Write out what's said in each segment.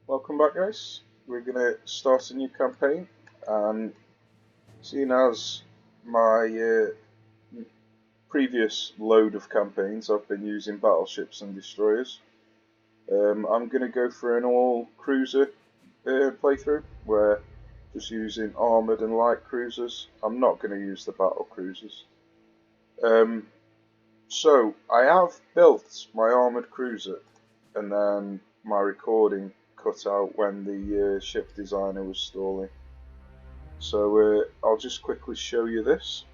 Welcome back, guys. We're going to start a new campaign, and seeing as my previous load of campaigns I've been using battleships and destroyers, I'm going to go for an all-cruiser playthrough, where just using armoured and light cruisers. I'm not going to use the battle cruisers. So, I have built my armoured cruiser, and then my recording cut out when the ship designer was stalling. So I'll just quickly show you this.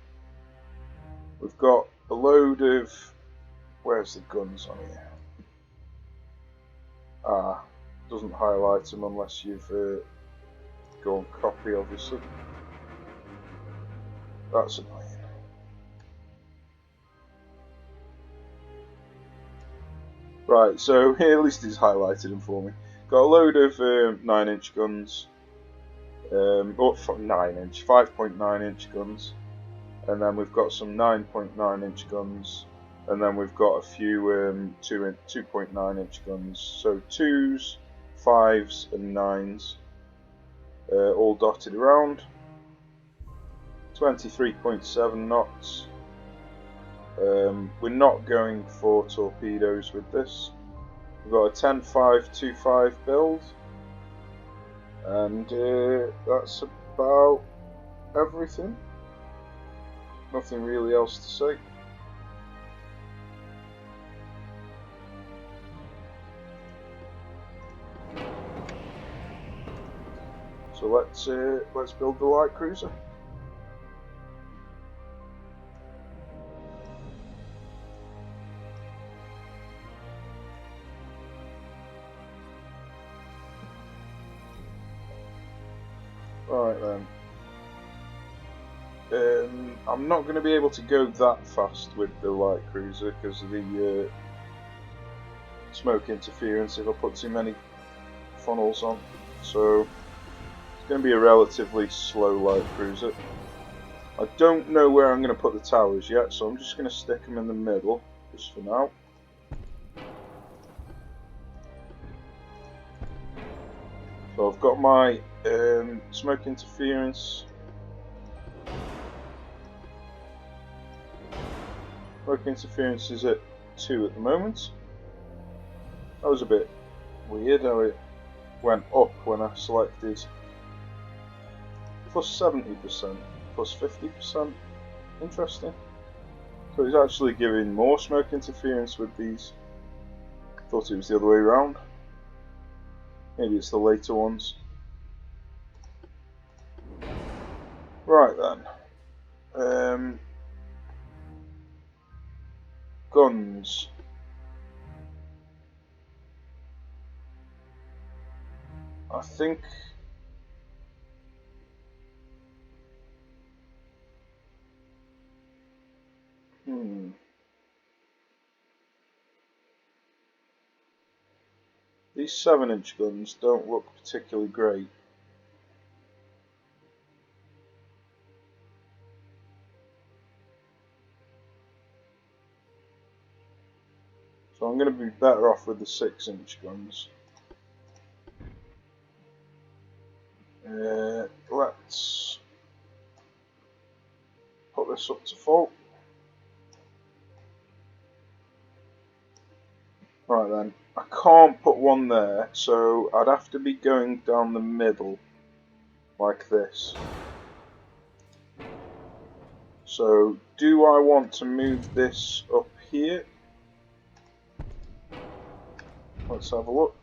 We've got a load of... Where's the guns on here? Doesn't highlight them unless you've gone copy, obviously. That's annoying. Right, so here at least it's highlighted them for me. Got a load of 9-inch guns. 9-inch, 5.9-inch guns. And then we've got some 9.9-inch guns. And then we've got a few 2.9-inch guns. So 2s, 5s and 9s. All dotted around. 23.7 knots. We're not going for torpedoes with this. We've got a 10.525 build, and that's about everything. Nothing really else to say. So let's build the light cruiser. Right then. I'm not going to be able to go that fast with the light cruiser because of the smoke interference if I put too many funnels on. So it's going to be a relatively slow light cruiser. I don't know where I'm going to put the towers yet, so I'm just going to stick them in the middle just for now. So I've got my smoke interference. Smoke interference is at 2 at the moment. That was a bit weird how it went up when I selected plus 70%, plus 50%. Interesting. So it's actually giving more smoke interference with these. Thought it was the other way around. Maybe it's the later ones. Right then. Guns. I think these 7-inch guns don't look particularly great. So I'm going to be better off with the 6-inch guns. Let's put this up to full. Right then, I can't put one there, so I'd have to be going down the middle, like this. So, do I want to move this up here? Let's have a look.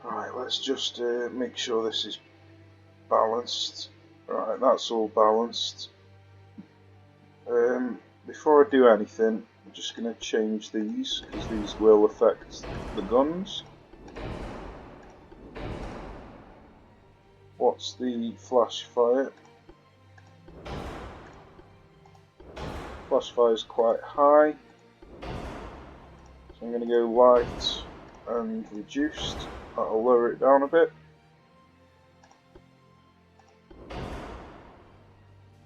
Right, let's just make sure this is balanced. Right, that's all balanced. Before I do anything, I'm just going to change these, because these will affect the guns. What's the flash fire? Flash fire is quite high. So I'm going to go light and reduced. That'll lower it down a bit.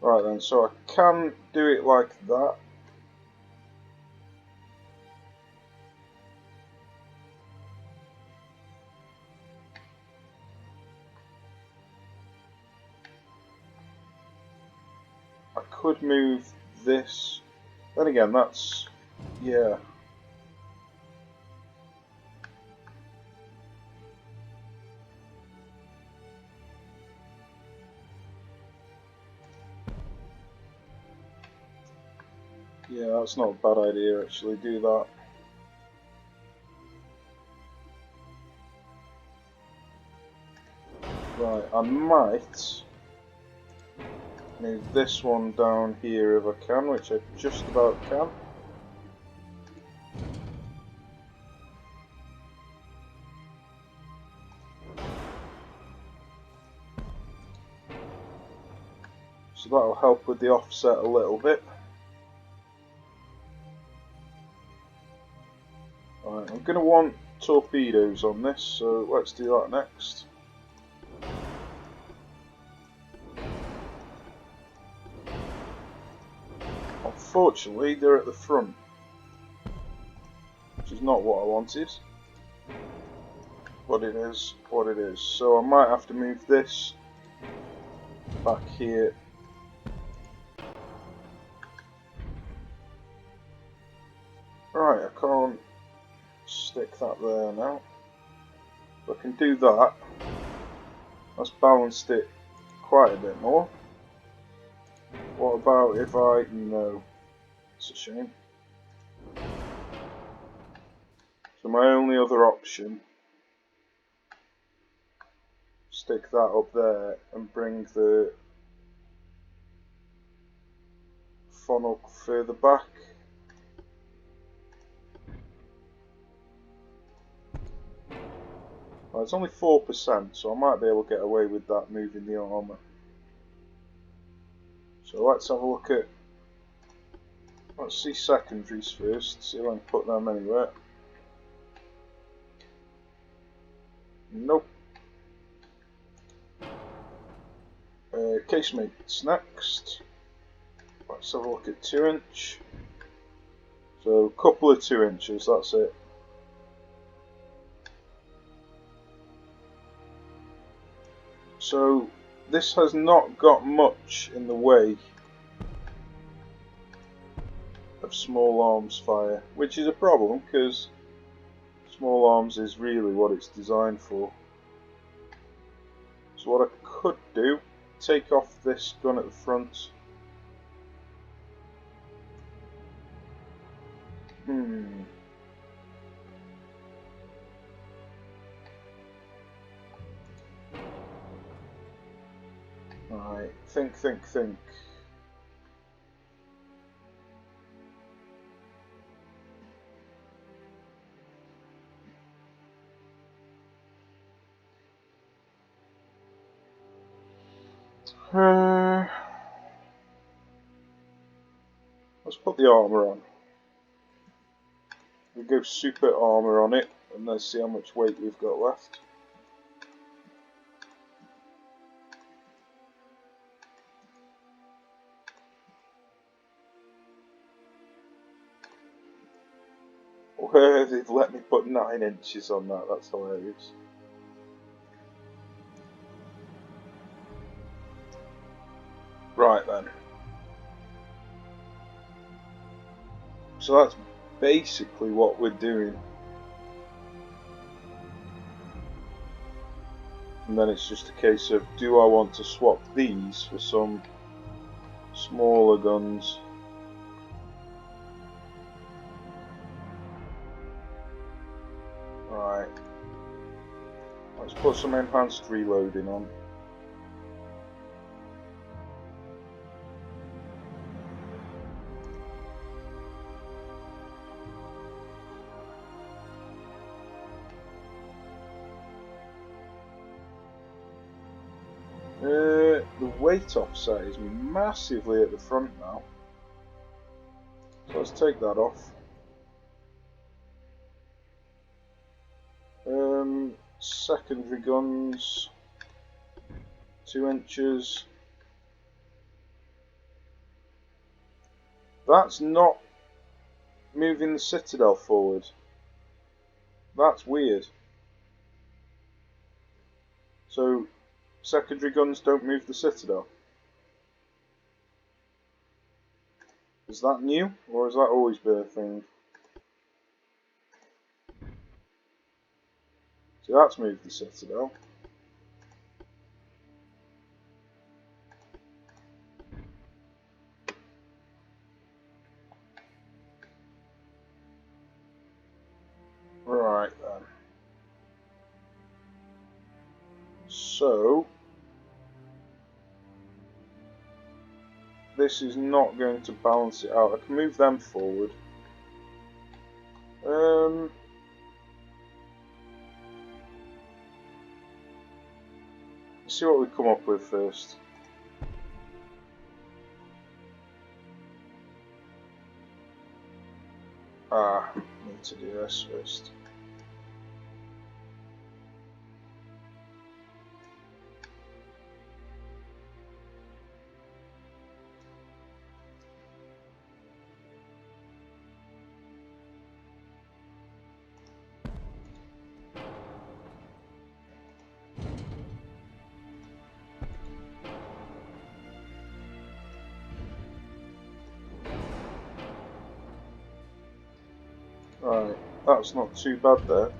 Right then, so I can do it like that. I could move this. Then again, that's, yeah. Yeah, that's not a bad idea actually, do that. Right, I might move this one down here if I can, which I just about can. So that'll help with the offset a little bit. Right, I'm going to want torpedoes on this, so let's do that next. Unfortunately, they're at the front, which is not what I wanted, but it is what it is. So I might have to move this back here. Right, I can't stick that there now. If I can do that, that's balanced it quite a bit more. What about if I... no, it's a shame. So my only other option, stick that up there and bring the funnel further back. Well, it's only 4%, so I might be able to get away with that moving the armour. So let's have a look at, let's see secondaries first, see if I can put them anywhere. Nope. Casemates next. Let's have a look at 2-inch. So a couple of 2 inches, that's it. So this has not got much in the way of small arms fire, which is a problem because small arms is really what it's designed for. So what I could do, take off this gun at the front. Right, think. Let's put the armour on. We go super armour on it, and let's see how much weight we've got left. They've let me put 9 inches on that, that's hilarious. Right then. So that's basically what we're doing. And then it's just a case of, do I want to swap these for some smaller guns? Right. Let's put some enhanced reloading on. The weight offset is massively at the front now. So let's take that off. Secondary guns, 2 inches. That's not moving the citadel forward. That's weird. So, secondary guns don't move the citadel. Is that new, or has that always been a thing? So that's moved the citadel. Right then. So, this is not going to balance it out. I can move them forward. Let's see what we come up with first. Need to do this first. Right, that's not too bad there.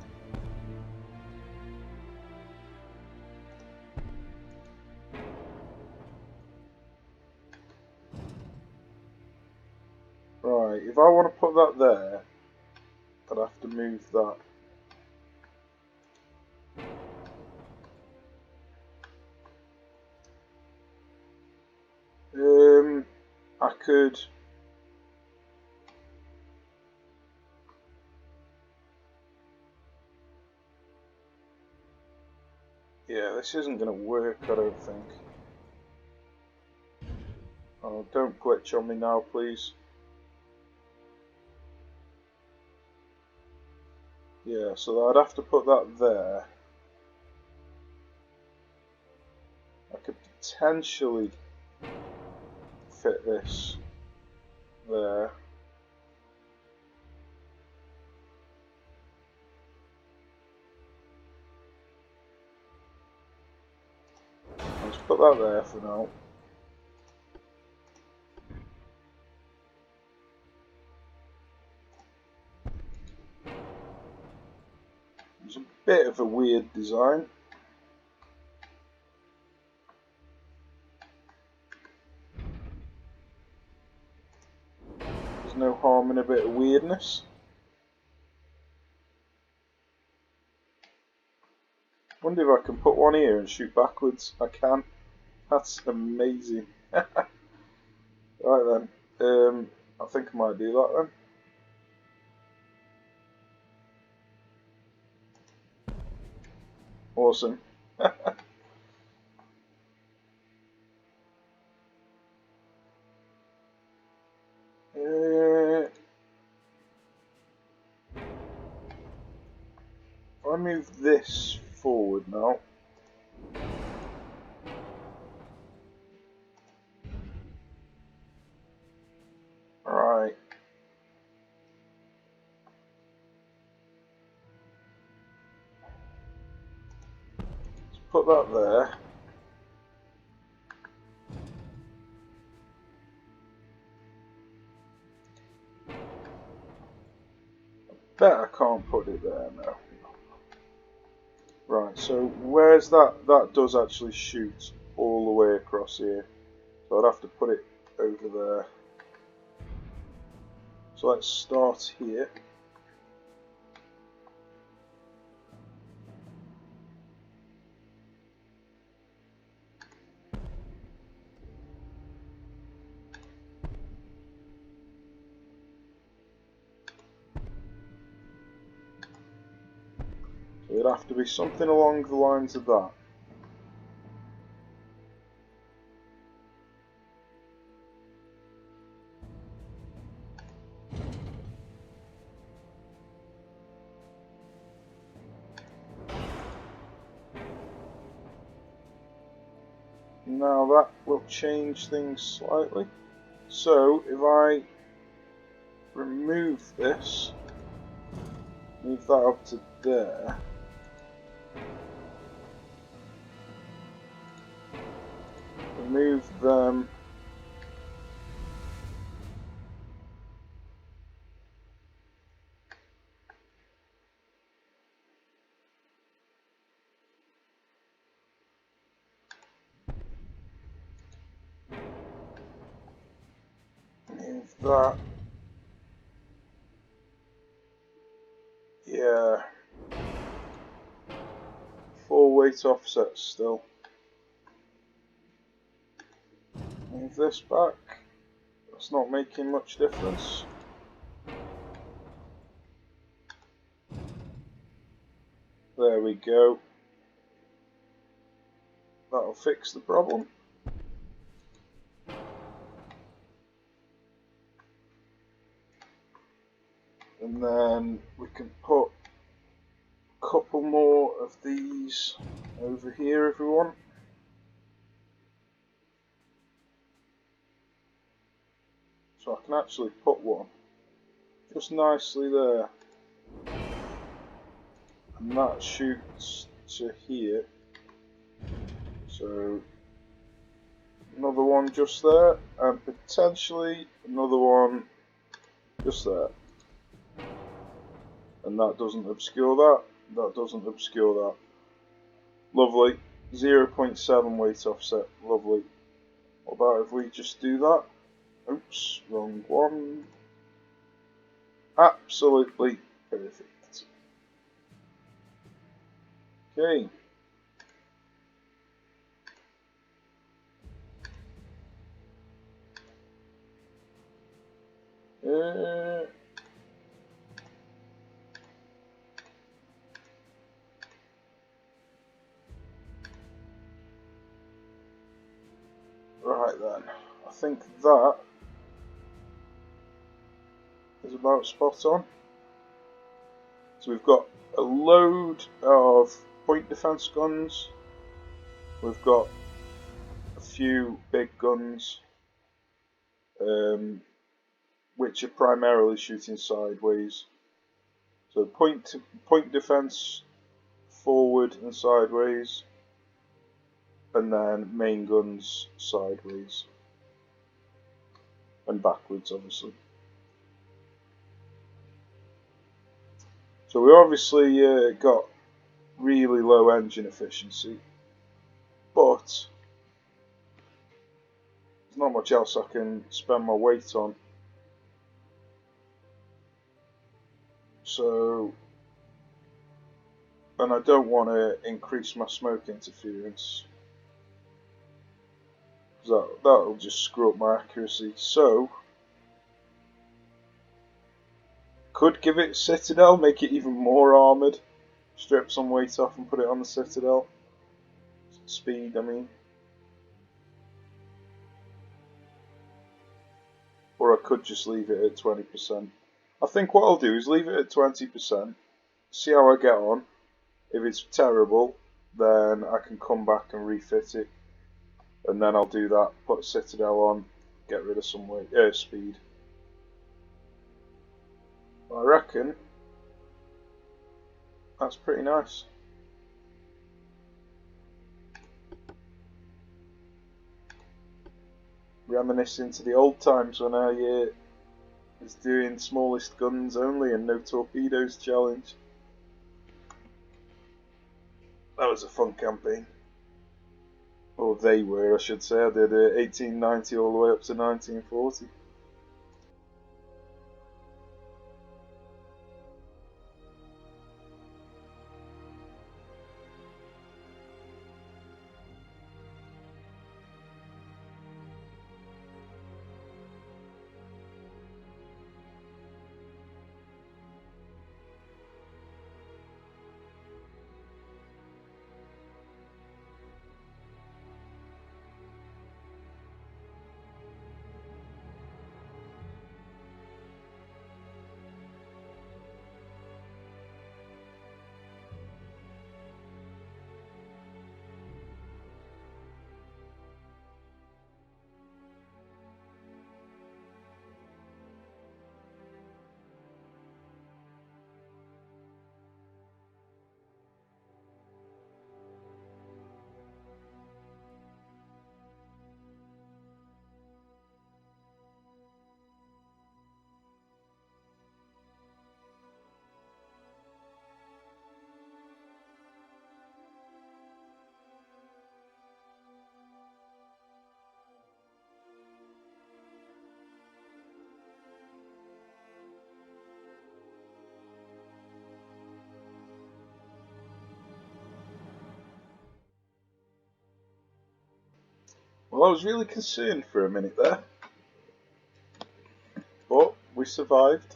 Right, if I want to put that there, I'd have to move that. I could. Yeah, this isn't going to work, I don't think. Oh, don't glitch on me now, please. Yeah, so I'd have to put that there. I could potentially fit this there. Let's put that there for now. It's a bit of a weird design. There's no harm in a bit of weirdness. Wonder if I can put one here and shoot backwards. I can. That's amazing. Right then. I think I might do that then. Awesome. If I move this forward now. Right. Let's put that there. Bet I can't put it there now. Right, so where's that? That does actually shoot all the way across here. So I'd have to put it over there. So let's start here. So it'd have to be something along the lines of that. Now that will change things slightly. So if I remove this, move that up to there, remove them, move that, yeah, 4 weight offsets still. Move this back, that's not making much difference. There we go. That'll fix the problem. And then we can put a couple more of these over here if we want. So I can actually put one just nicely there. And that shoots to here. So another one just there, and potentially another one just there. And that doesn't obscure that, that doesn't obscure that. Lovely. 0.7 weight offset, lovely. What about if we just do that? Oops, wrong one. Absolutely perfect. Okay. Right then, I think that is about spot on. So we've got a load of point defense guns, we've got a few big guns, which are primarily shooting sideways. So point defense forward and sideways, and then main guns sideways and backwards, obviously. So we obviously got really low engine efficiency, but there's not much else I can spend my weight on. So, and I don't want to increase my smoke interference, because that'll just screw up my accuracy. So, could give it Citadel, make it even more armoured, strip some weight off and put it on the Citadel. Speed, I mean. Or I could just leave it at 20%. I think what I'll do is leave it at 20%, see how I get on. If it's terrible, then I can come back and refit it. And then I'll do that, put Citadel on, get rid of some weight, speed. I reckon that's pretty nice. Reminiscing to the old times when I was doing smallest guns only and no torpedoes challenge. That was a fun campaign. Or they were, I should say. I did 1890 all the way up to 1940. Well, I was really concerned for a minute there, but we survived.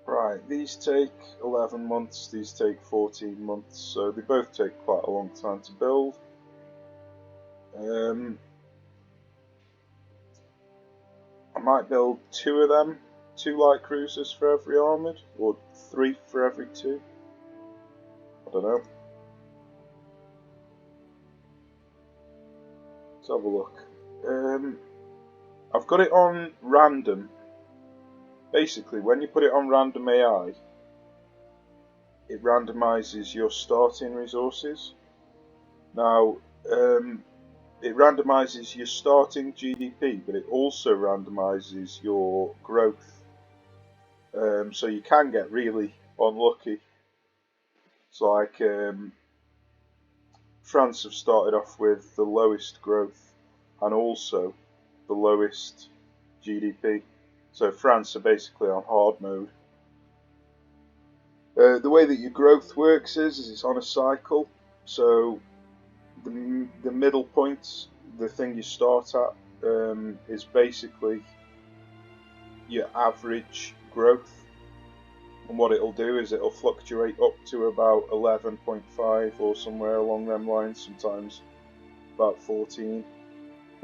Right, these take 11 months, these take 14 months, so they both take quite a long time to build. I might build 2 of them, 2 light cruisers for every armoured, or 3 for every 2. I don't know. Let's have a look. I've got it on random. Basically, when you put it on random AI, it randomizes your starting resources. Now, it randomizes your starting GDP, but it also randomizes your growth. So you can get really unlucky. It's like France have started off with the lowest growth and also the lowest GDP. So France are basically on hard mode. The way that your growth works is it's on a cycle. So the middle point, the thing you start at, is basically your average growth. And what it'll do is it'll fluctuate up to about 11.5 or somewhere along them lines, sometimes about 14.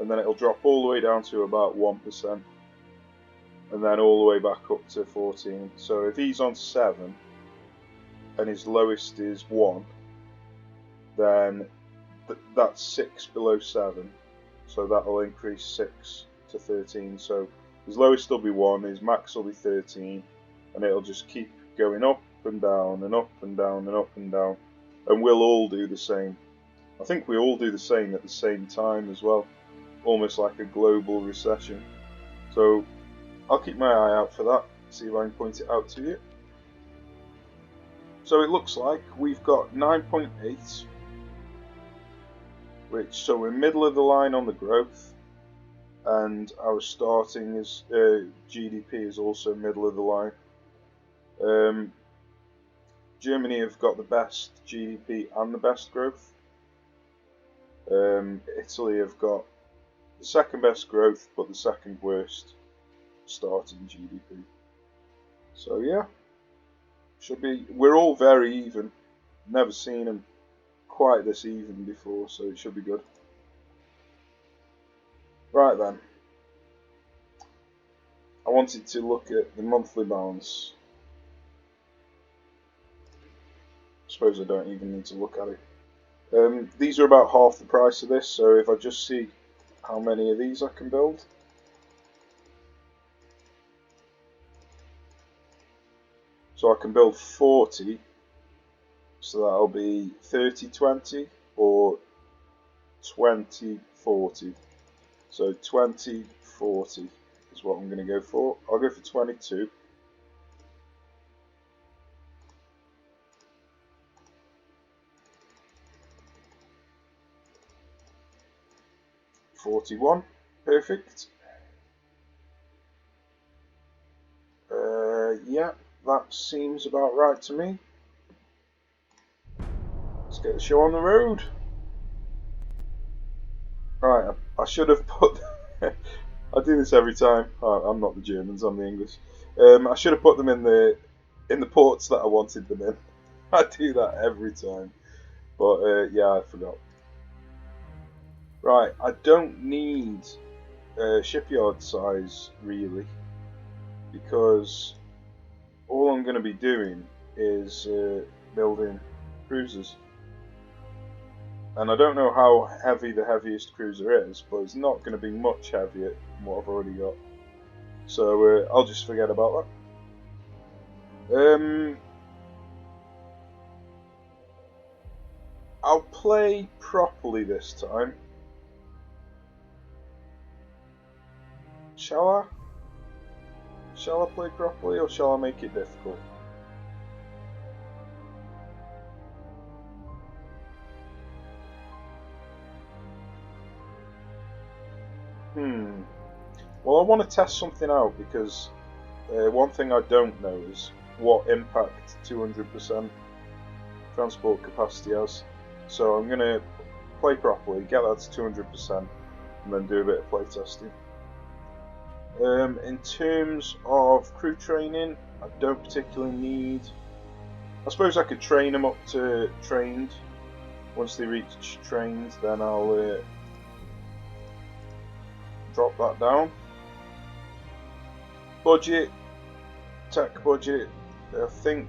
And then it'll drop all the way down to about 1%. And then all the way back up to 14. So if he's on 7 and his lowest is 1, then that's 6 below 7. So that'll increase 6 to 13. So his lowest will be 1, his max will be 13, and it'll just keep going up and down and up and down and up and down. And we'll all do the same. I think we all do the same at the same time as well. Almost like a global recession. So I'll keep my eye out for that, see if I can point it out to you. So it looks like we've got 9.8, so we're middle of the line on the growth, and our starting is GDP is also middle of the line. Germany have got the best GDP and the best growth. Italy have got the second best growth, but the second worst starting GDP. So yeah, should be. We're all very even. Never seen them quite this even before, so it should be good. Right then, I wanted to look at the monthly balance. I suppose I don't even need to look at it. These are about half the price of this, so if I just see how many of these I can build. So I can build 40, so that'll be 30-20 or 20-40. So 20-40 is what I'm going to go for. I'll go for 22. $41, perfect. Yeah, that seems about right to me. Let's get the show on the road. Right, I should have put... I do this every time. Oh, I'm not the Germans, I'm the English. I should have put them in the ports that I wanted them in. I do that every time. But yeah, I forgot. Right, I don't need shipyard size really, because all I'm going to be doing is building cruisers. And I don't know how heavy the heaviest cruiser is, but it's not going to be much heavier than what I've already got. So I'll just forget about that. I'll play properly this time. Shall I? Shall I play properly, or shall I make it difficult? Well, I want to test something out, because one thing I don't know is what impact 200% transport capacity has. So I'm going to play properly, get that to 200%, and then do a bit of play testing. In terms of crew training, I don't particularly need. I suppose I could train them up to trained. Once they reach trained, then I'll drop that down. Budget, tech budget, I think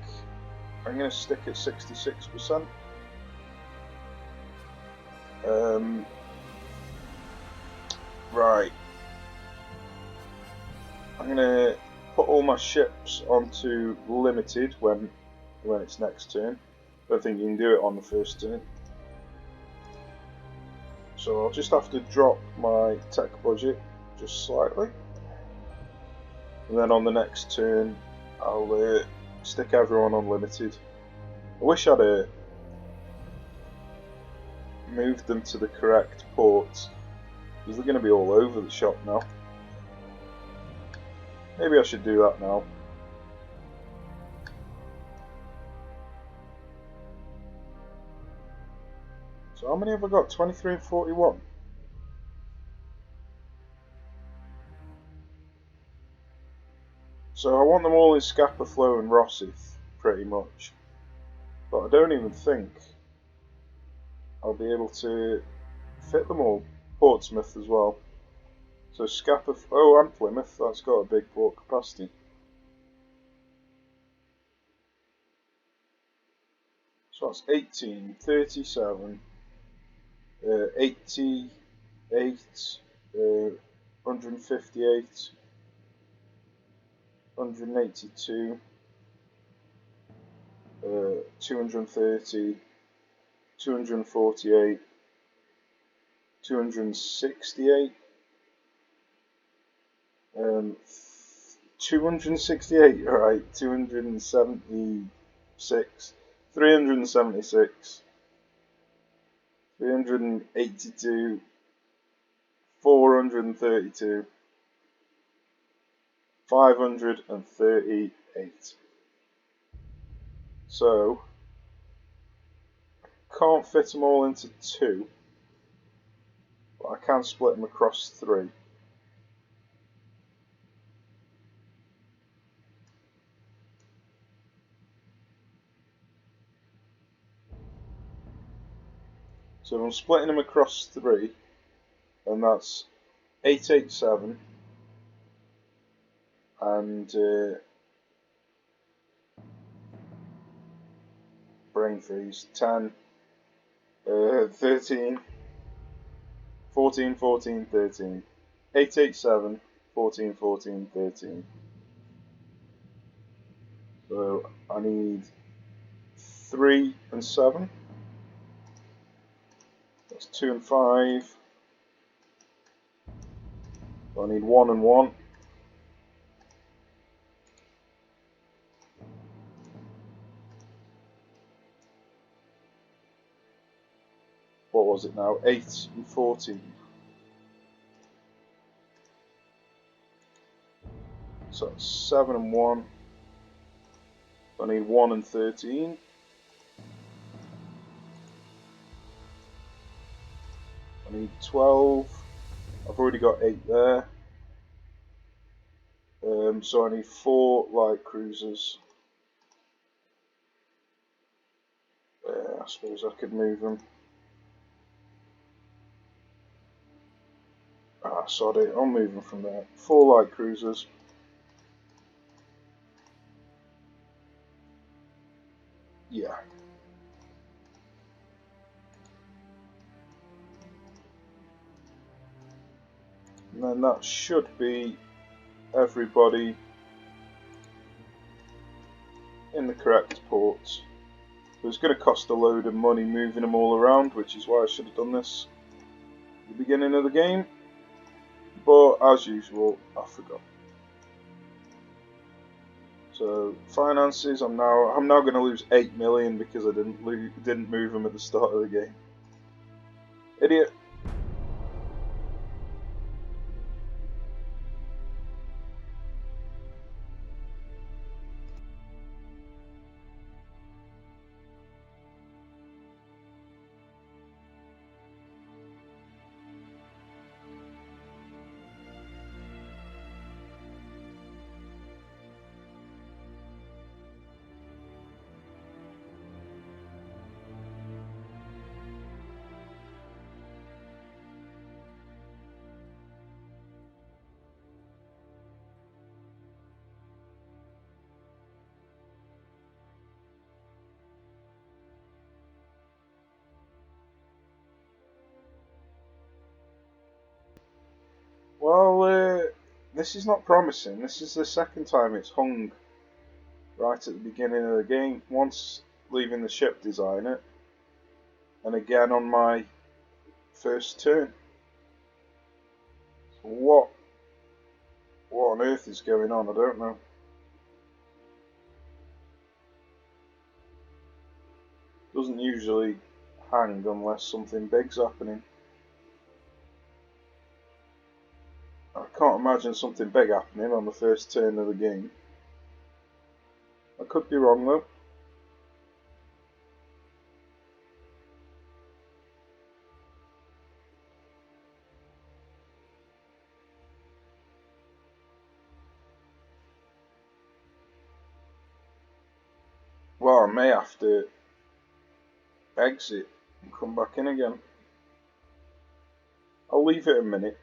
I'm going to stick at 66%. Right. I'm going to put all my ships onto limited when it's next turn. I don't think you can do it on the first turn. So I'll just have to drop my tech budget just slightly. And then on the next turn, I'll stick everyone on limited. I wish I'd moved them to the correct ports, because they're going to be all over the shop now. Maybe I should do that now. So how many have I got? 23 and 41. So I want them all in Scapa Flow and Rosyth, pretty much. But I don't even think I'll be able to fit them all. Portsmouth as well. So Scapa, oh, and Plymouth, that's got a big port capacity. So that's 18, 37, 88, 158, 182, 230, 248, 268, 268, alright, 276, 376, 382, 432, 538. So, can't fit them all into 2, but I can split them across 3. So I'm splitting them across 3, and that's 887 and brain freeze, 10, 13, 14, 14, 13, 887, 14, 14, 13. So I need 3 and 7. That's 2 and 5. So I need 1 and 1. What was it now? 8 and 14. So that's 7 and 1. I need 1 and 13. I need 12. I've already got 8 there. So I need 4 light cruisers. I suppose I could move them. Ah, sorry, I'll move them from there. 4 light cruisers. Yeah. And then that should be everybody in the correct ports. So it's going to cost a load of money moving them all around, which is why I should have done this at the beginning of the game. But as usual, I forgot. So finances, I'm now going to lose 8 million because I didn't move them at the start of the game. Idiot. this is not promising. This is the second time it's hung right at the beginning of the game. Once leaving the ship designer, and again on my first turn. So what on earth is going on? I don't know. Doesn't usually hang unless something big's happening. I can't imagine something big happening on the first turn of the game. I could be wrong though. Well, I may have to exit and come back in again. I'll leave it a minute.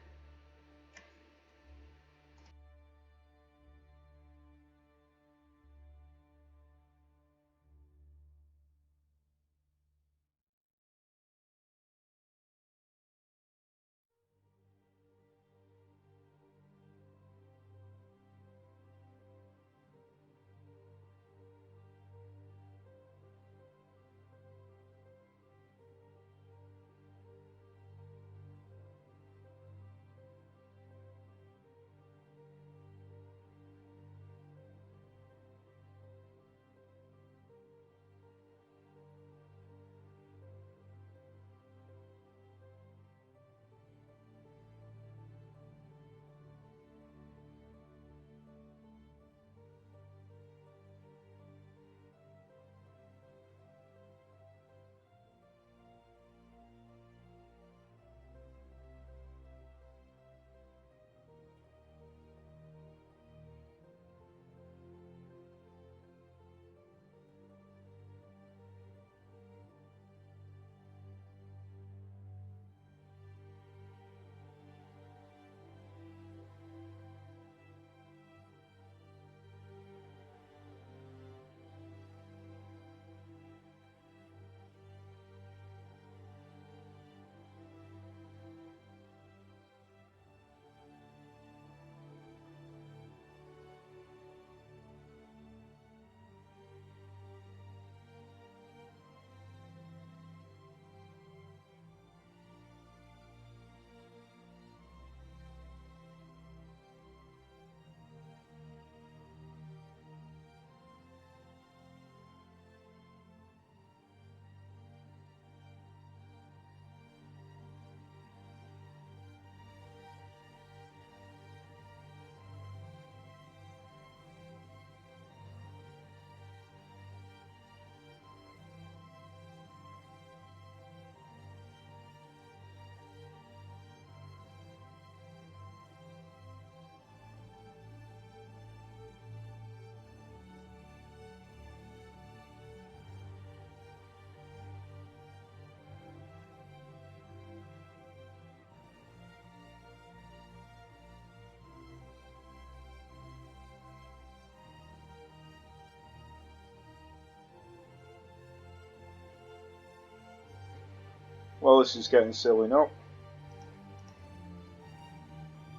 Well, this is getting silly now.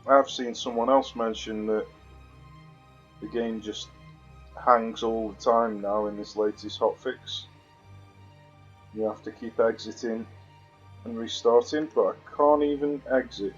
I've seen someone else mention that the game just hangs all the time now in this latest hotfix. You have to keep exiting and restarting, but I can't even exit.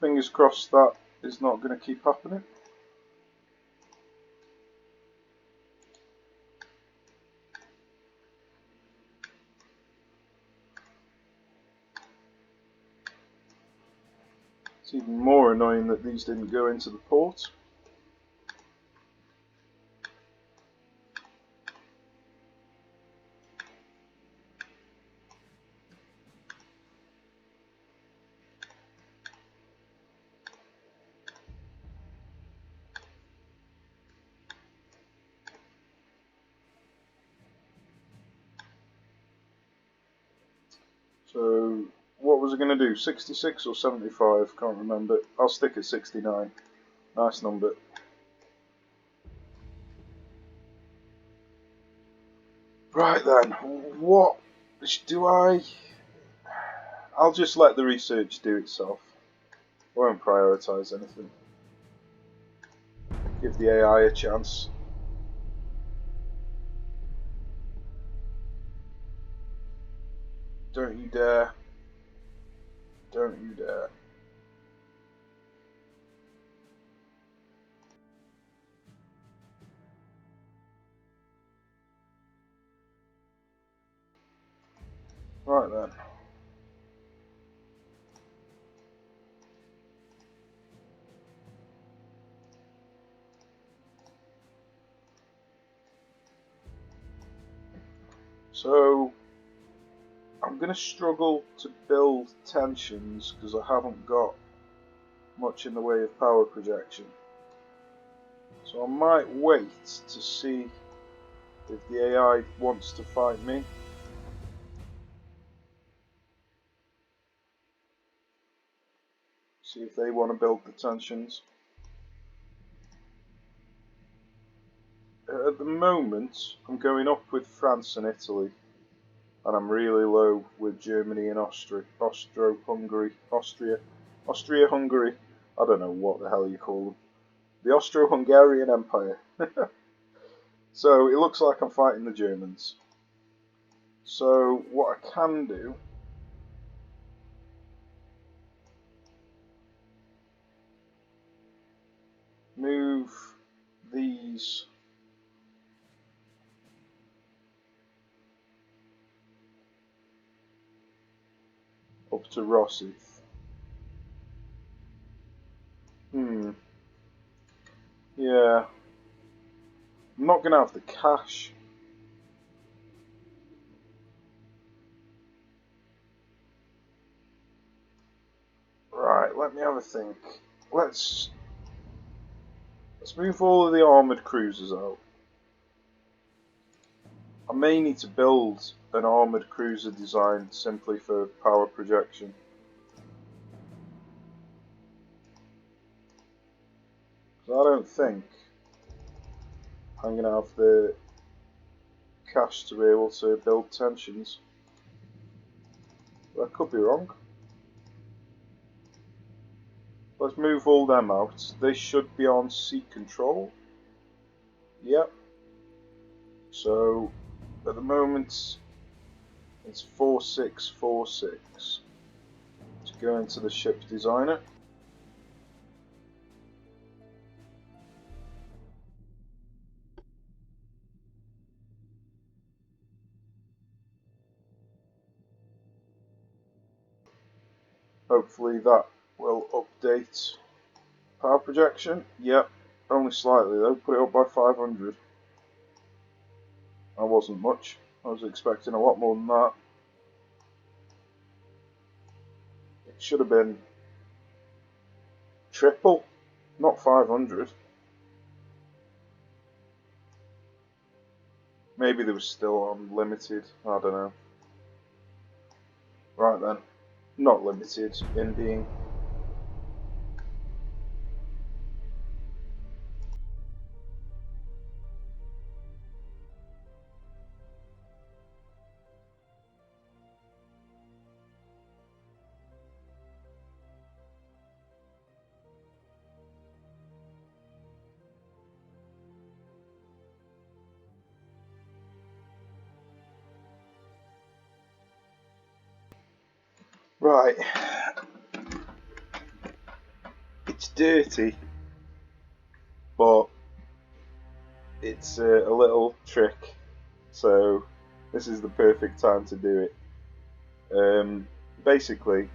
Fingers crossed that is not going to keep happening. It's even more annoying that these didn't go into the port. was I going to do? 66 or 75? Can't remember. I'll stick at 69. Nice number. Right then, what do I... I'll just let the research do itself. I won't prioritise anything. Give the AI a chance. Don't you dare. Don't you dare. Right then. So, I'm going to struggle to build tensions because I haven't got much in the way of power projection. So I might wait to see if the AI wants to fight me. See if they want to build the tensions. At the moment, I'm going up with France and Italy, and I'm really low with Germany and Austria. Austria-Hungary. I don't know what the hell you call them. The Austro-Hungarian Empire. So it looks like I'm fighting the Germans. So what I can do... move these... up to Rosyth. Yeah. I'm not going to have the cash. Right, let me have a think. Let's move all of the armoured cruisers out. I may need to build an armoured cruiser design simply for power projection. I don't think I'm going to have the cash to be able to build tensions. But I could be wrong. Let's move all them out. They should be on sea control. Yep. So at the moment it's 4646 to go into the ship designer. Hopefully that will update power projection. Yep, only slightly though. Put it up by 500. That wasn't much. I was expecting a lot more than that. It should have been triple, not 500. Maybe they were still on limited, I don't know. Right then, not limited in being. Right, it's dirty, but it's a little trick, so this is the perfect time to do it. Basically,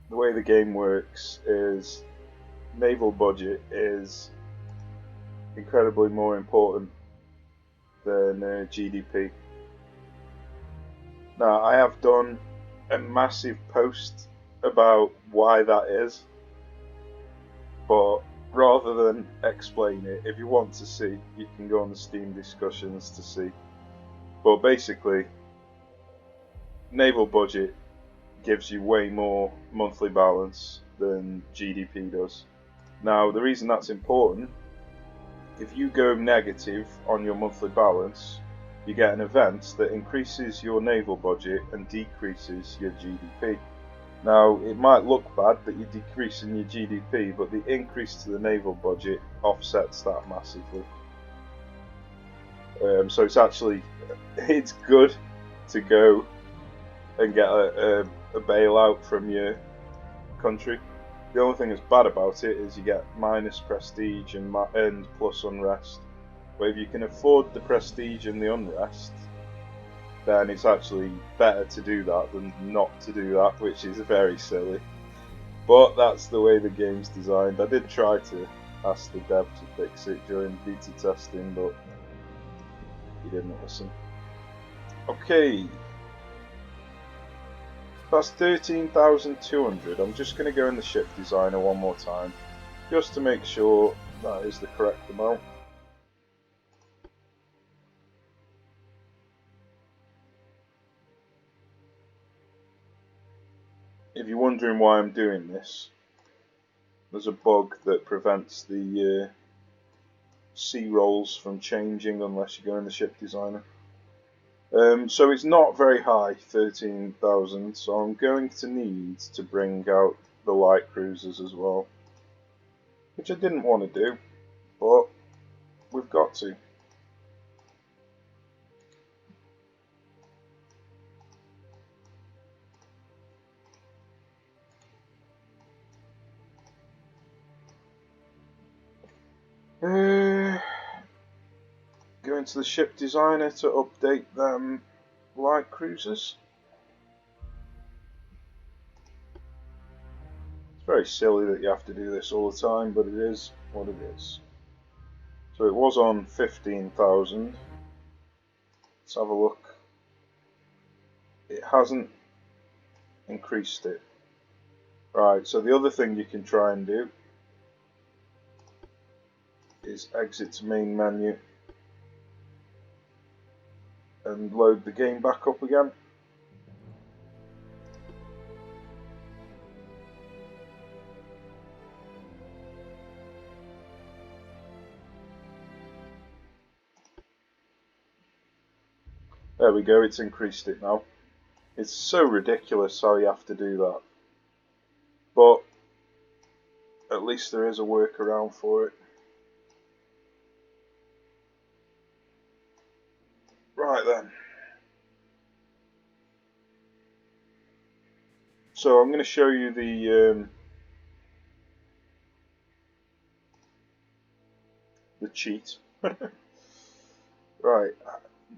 the way the game works is naval budget is incredibly more important than GDP. Now, I have done a massive post about why that is, but rather than explain it, if you want to see, you can go on the Steam discussions to see. But basically, naval budget gives you way more monthly balance than GDP does. Now, the reason that's important, if you go negative on your monthly balance, you get an event that increases your naval budget and decreases your GDP. Now, it might look bad that you're decreasing your GDP, but the increase to the naval budget offsets that massively. So it's good to go and get a bailout from your country. The only thing that's bad about it is you get minus prestige and plus unrest. But if you can afford the prestige and the unrest, then it's actually better to do that than not to do that, which is very silly. But that's the way the game's designed. I did try to ask the dev to fix it during beta testing, but he didn't listen. Okay. That's 13,200. I'm just going to go in the ship designer one more time, just to make sure that is the correct amount. If you're wondering why I'm doing this, there's a bug that prevents the C rolls from changing unless you go in the ship designer. So it's not very high, 13,000, so I'm going to need to bring out the light cruisers as well, which I didn't want to do, but we've got to. Go into the ship designer to update them light cruisers. It's very silly that you have to do this all the time, but it is what it is. So it was on 15,000. Let's have a look. It hasn't increased it. Right, so the other thing you can try and do is exit to main menu and load the game back up again. There we go, it's increased it now. It's so ridiculous how you have to do that. But at least there is a workaround for it. Right then. So I'm going to show you the cheat. Right.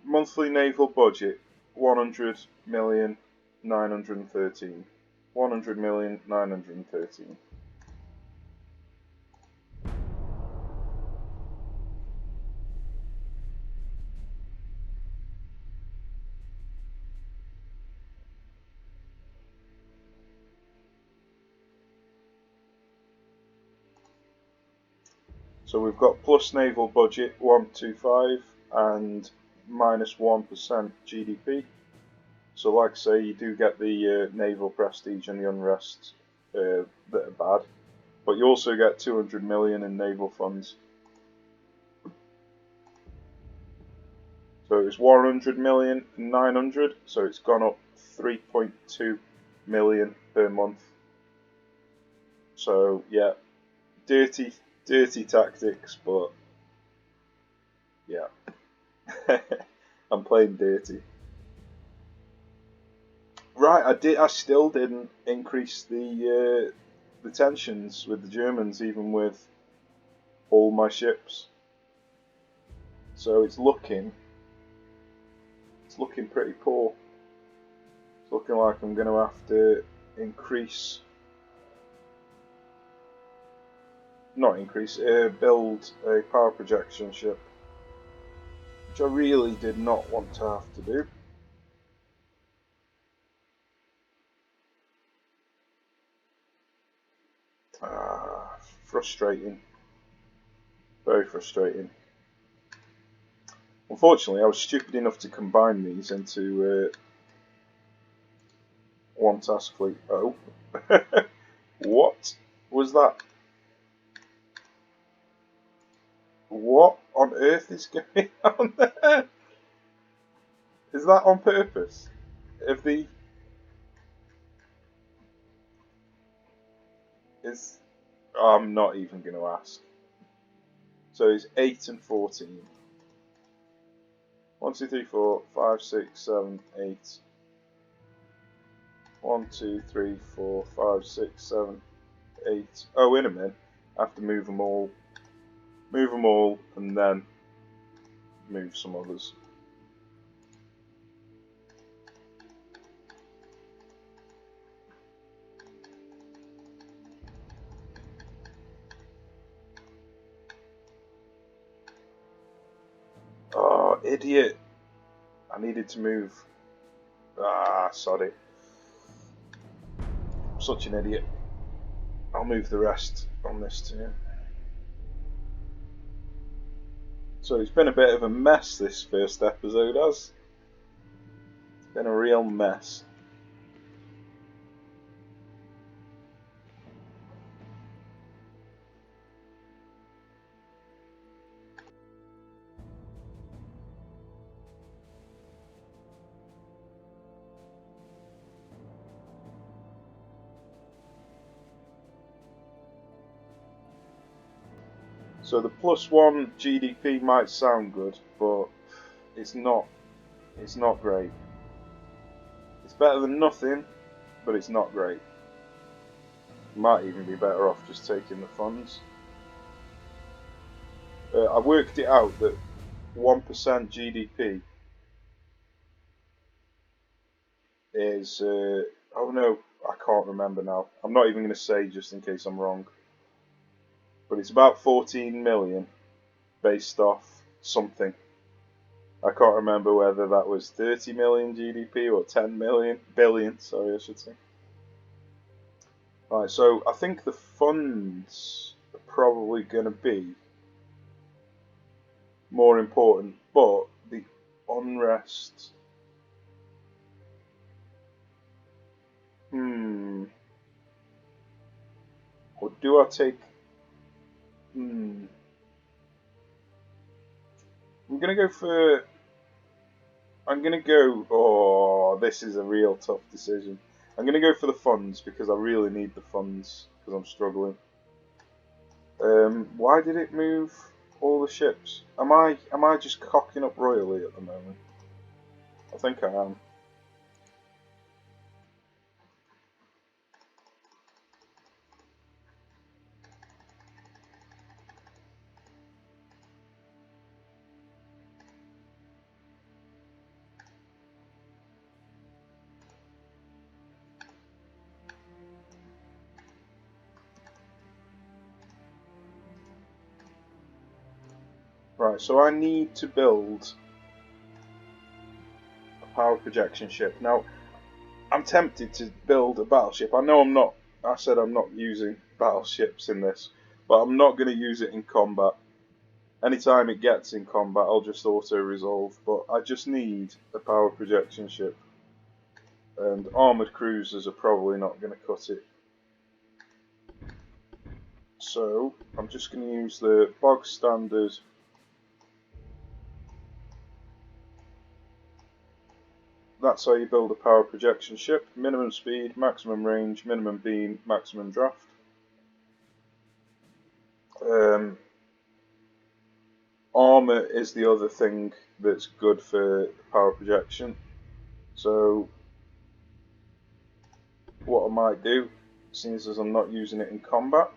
Monthly naval budget 100,913. 100,913. So we've got plus naval budget 125 and minus 1% GDP. So like I say, you do get the naval prestige and the unrest that are bad, but you also get 200 million in naval funds. So it's 100 million and 900, so it's gone up 3.2 million per month. So yeah, dirty tactics, but yeah, I'm playing dirty. Right, I still didn't increase the tensions with the Germans, even with all my ships. So it's looking pretty poor. It's looking like I'm going to have to build a power projection ship, which I really did not want to have to do. Frustrating. Very frustrating. Unfortunately, I was stupid enough to combine these into One task fleet. Oh. What was that? What on earth is going on there? Is that on purpose? If the... is... I'm not even going to ask. So it's 8 and 14. 1, 2, 3, 4, 5, 6, 7, 8. 1, 2, 3, 4, 5, 6, 7, 8. Oh, wait a minute. I have to move them all. Move them all and then move some others. Oh, idiot. I needed to move. Ah, sorry. I'm such an idiot. I'll move the rest on this too. So it's been a bit of a mess, this first episode has. It's been a real mess. So the +1 GDP might sound good, but it's not. It's not great. It's better than nothing, but it's not great. Might even be better off just taking the funds. I worked it out that 1% GDP is... oh no, I can't remember now. I'm not even going to say just in case I'm wrong. But it's about 14 million based off something. I can't remember whether that was 30 million GDP or 10 million, billion, sorry I should say. Right, so I think the funds are probably going to be more important, but the unrest... Or do I take... I'm going to go for... I'm going to go... Oh, this is a real tough decision. I'm going to go for the funds because I really need the funds because I'm struggling. Why did it move all the ships? Am I just cocking up royally at the moment? I think I am. Right, so I need to build a power projection ship. Now, I'm tempted to build a battleship. I know I'm not, I said I'm not using battleships in this, but I'm not going to use it in combat. Anytime it gets in combat, I'll just auto-resolve, but I just need a power projection ship. And armoured cruisers are probably not going to cut it. So, I'm just going to use the bog standard. That's how you build a power projection ship. Minimum speed, maximum range, minimum beam, maximum draft. Armour is the other thing that's good for power projection. So what I might do, since as I'm not using it in combat,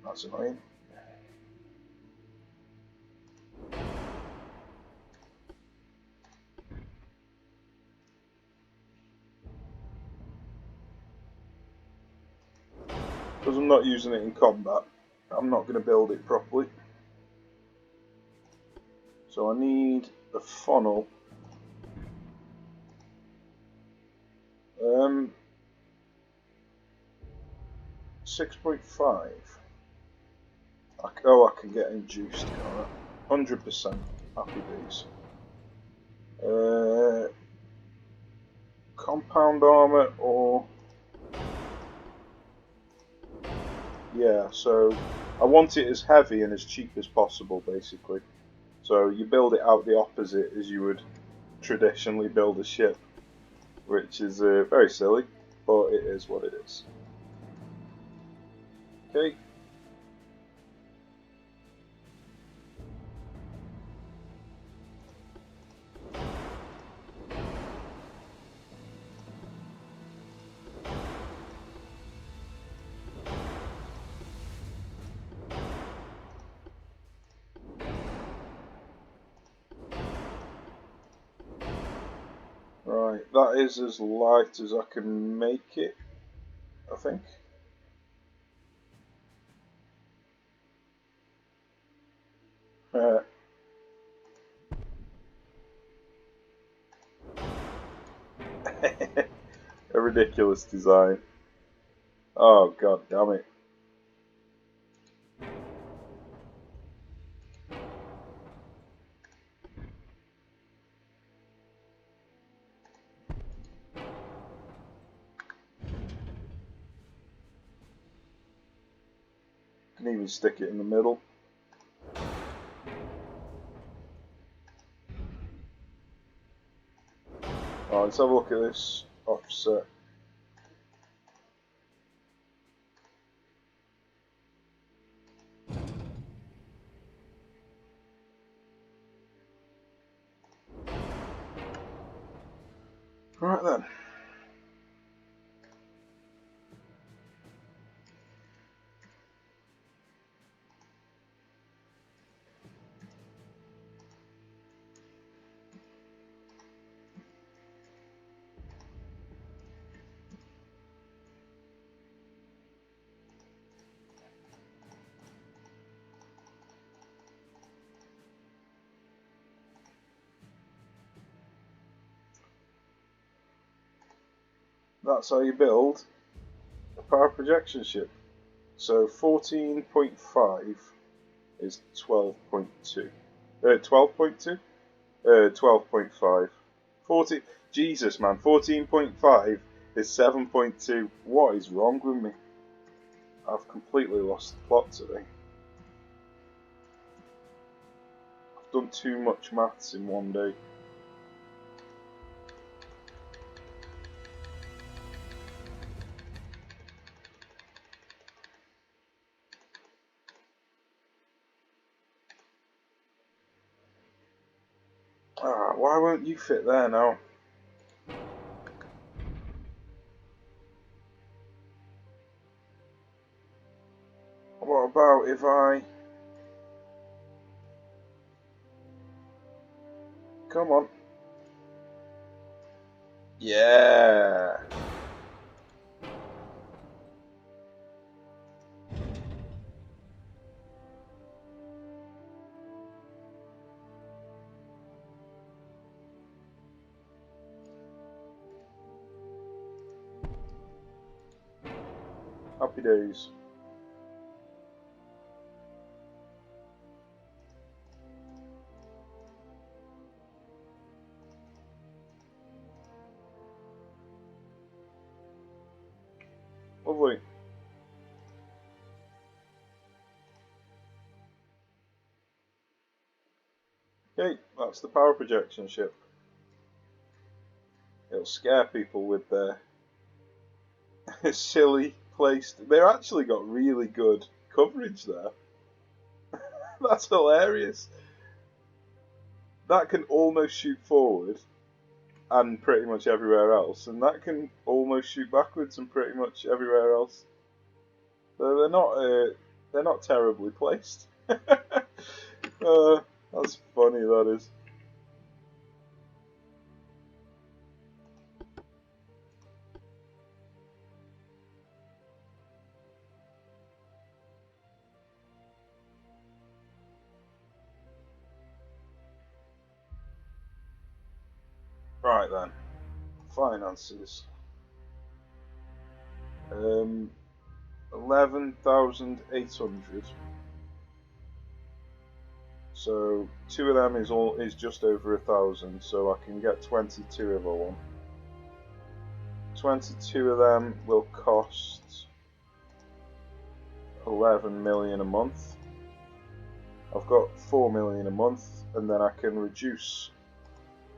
that's annoying. Because I'm not using it in combat, I'm not going to build it properly. So I need a funnel. 6.5. Oh, I can get induced, can't I? 100%. Happy days. compound armor or... Yeah, so I want it as heavy and as cheap as possible, basically. So you build it out the opposite as you would traditionally build a ship, which is very silly, but it is what it is. Okay. Right, that is as light as I can make it, I think. A ridiculous design. Oh, god damn it. Can even stick it in the middle. Alright, let's have a look at this offset. Right then. That's how you build a power projection ship. So 14.5 is 12.2. 12.2? 12.5. 40. Jesus, man. 14.5 is 7.2. What is wrong with me? I've completely lost the plot today. I've done too much maths in one day. Ah, why won't you fit there now? What about if I... Come on. Yeah. Happy days. Lovely. Okay, that's the power projection ship. It'll scare people with their silly placed. They've actually got really good coverage there. That's hilarious. That can almost shoot forward and pretty much everywhere else, and that can almost shoot backwards and pretty much everywhere else. So they're not terribly placed. That's funny, that is. Right then, finances. 11,800. So 2 of them is just over 1,000. So I can get 22 if I want. 22 of them will cost 11 million a month. I've got 4 million a month, and then I can reduce.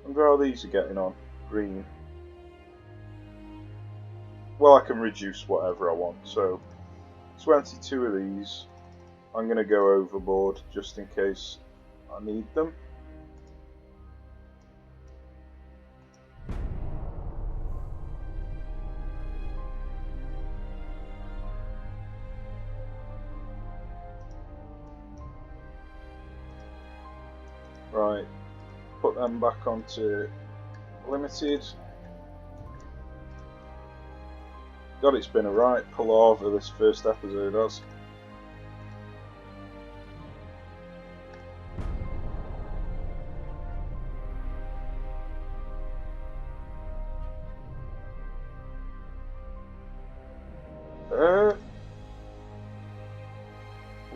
I wonder how these are getting on. Green. Well, I can reduce whatever I want, so 22 of these. I'm going to go overboard just in case I need them. Right, put them back onto limited. God, it's been a right palaver this first episode, has.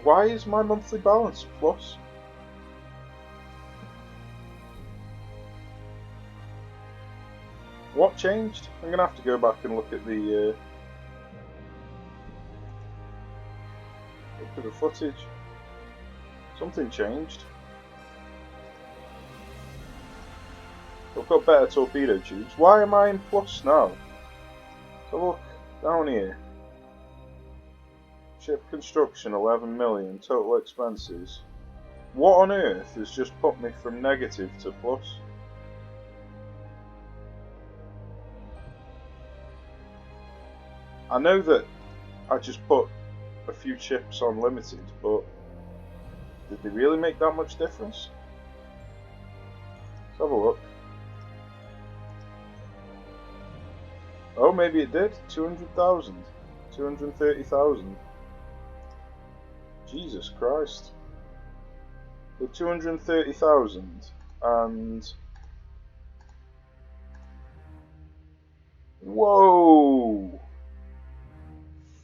Why is my monthly balance plus? What changed? I'm gonna have to go back and look at the footage. Something changed. I've got better torpedo tubes. Why am I in plus now? So look down here. Ship construction 11 million, total expenses. What on earth has just put me from negative to plus? I know that I just put a few chips on limited, but did they really make that much difference? Let's have a look. Oh, maybe it did. 200,000. 230,000. Jesus Christ. So 230,000 and... Whoa!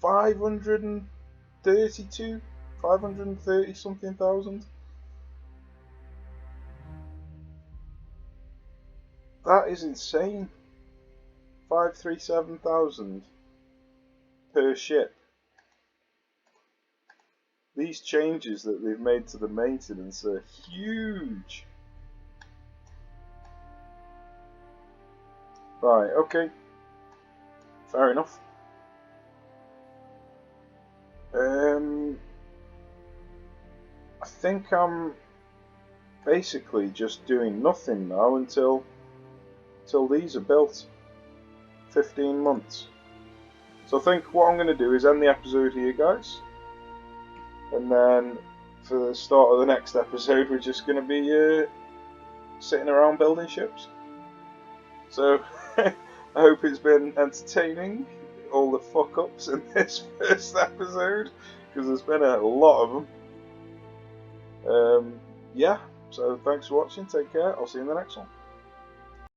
532? 530 something thousand? That is insane. 537,000 per ship. These changes that they've made to the maintenance are huge. Right, okay. Fair enough. I think I'm basically just doing nothing now until these are built. 15 months. So I think what I'm going to do is end the episode here, guys. And then for the start of the next episode, we're just going to be sitting around building ships. So I hope it's been entertaining, all the fuck ups in this first episode, because there's been a lot of them. Yeah, so thanks for watching, take care, I'll see you in the next one.